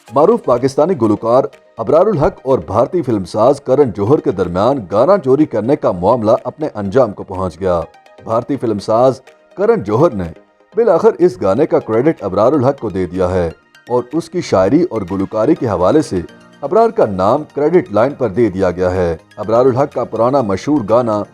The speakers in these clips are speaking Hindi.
मारूफ पाकिस्तानी गुलकार अबरारुल हक और भारतीय फिल्मसाज करण जौहर के दरमियान गाना चोरी करने का मामला अपने अंजाम को पहुंच गया। भारतीय फिल्मसाज करण जौहर ने बिलाखिर इस गाने का क्रेडिट अबरारुल हक को दे दिया है और उसकी शायरी और गुलकारी के हवाले से अबरार का नाम क्रेडिट लाइन पर दे दिया गया है। अबरारुल हक का पुराना मशहूर गाना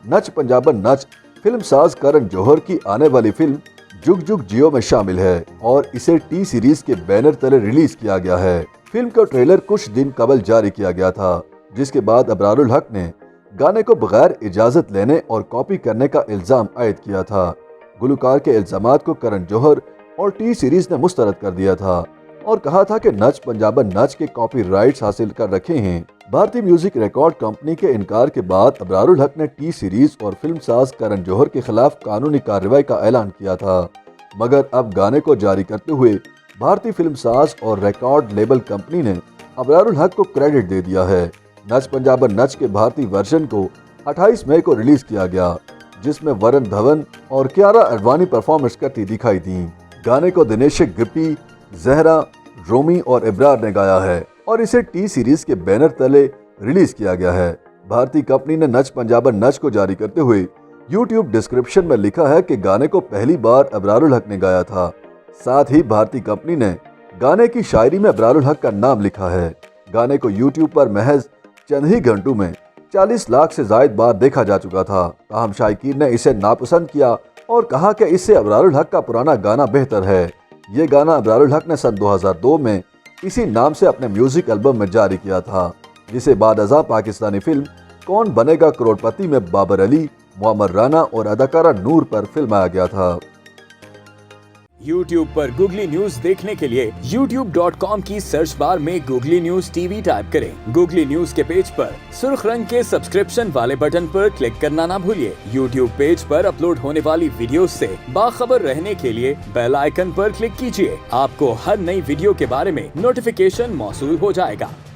नच पंजाबन नच फिल्मसाज करण जौहर की आने वाली फिल्म जुग जुग जियो में शामिल है और इसे टी सीरीज के बैनर तले रिलीज किया गया है। फिल्म का ट्रेलर कुछ दिन कबल जारी किया गया था, जिसके बाद अबरारुल हक ने गाने को बगैर इजाजत लेने और कॉपी करने का इल्जाम आयद किया था। गुलकार के इल्जामात को करण जौहर और टी सीरीज ने मुस्तरद कर दिया था और कहा था कि नच पंजाबन नच के कॉपीराइट्स हासिल कर रखे हैं। भारतीय म्यूजिक रिकॉर्ड कंपनी के इनकार के बाद अबरारुल हक ने टी सीरीज और फिल्मसाज करण जौहर के खिलाफ कानूनी कार्रवाई का ऐलान किया था, मगर अब गाने को जारी करते हुए भारतीय फिल्मसाज और रिकॉर्ड लेबल कंपनी ने अबरारुल हक को क्रेडिट दे दिया है। नच पंजाबन नच के भारतीय वर्जन को 28 मई को रिलीज किया गया, जिसमें वरुण धवन और कियारा अडवाणी परफॉर्मेंस करती दिखाई दी। गाने को दिनेश गिप्पी, जहरा, रोमी और इब्रार ने गाया है और इसे टी सीरीज के बैनर तले रिलीज किया गया है। भारतीय कंपनी ने नच पंजाबन नच को जारी करते हुए YouTube डिस्क्रिप्शन में लिखा है कि गाने को पहली बार अबरारुल हक ने गाया था। साथ ही भारतीय कंपनी ने गाने की शायरी में अबरारुल हक का नाम लिखा है। गाने को YouTube पर महज चंद ही घंटों में 40 लाख से ज्यादा बार देखा जा चुका था। ताहम शायकीन ने इसे नापसंद किया और कहा कि इससे अबरारुल हक का पुराना गाना बेहतर है। ये गाना अबरारुल हक ने सन 2002 में इसी नाम से अपने म्यूजिक एल्बम में जारी किया था, जिसे बादअज़ां पाकिस्तानी फिल्म कौन बनेगा करोड़पति में बाबर अली, मुअम्मर राना और अदाकारा नूर पर फिल्माया गया था। YouTube पर गूगली न्यूज देखने के लिए youtube.com की सर्च बार में गूगली न्यूज टीवी टाइप करें। गूगली न्यूज के पेज पर सुर्ख रंग के सब्सक्रिप्शन वाले बटन पर क्लिक करना ना भूलिए। YouTube पेज पर अपलोड होने वाली वीडियोस से बाखबर रहने के लिए बेल आइकन पर क्लिक कीजिए। आपको हर नई वीडियो के बारे में नोटिफिकेशन मौसूल हो जाएगा।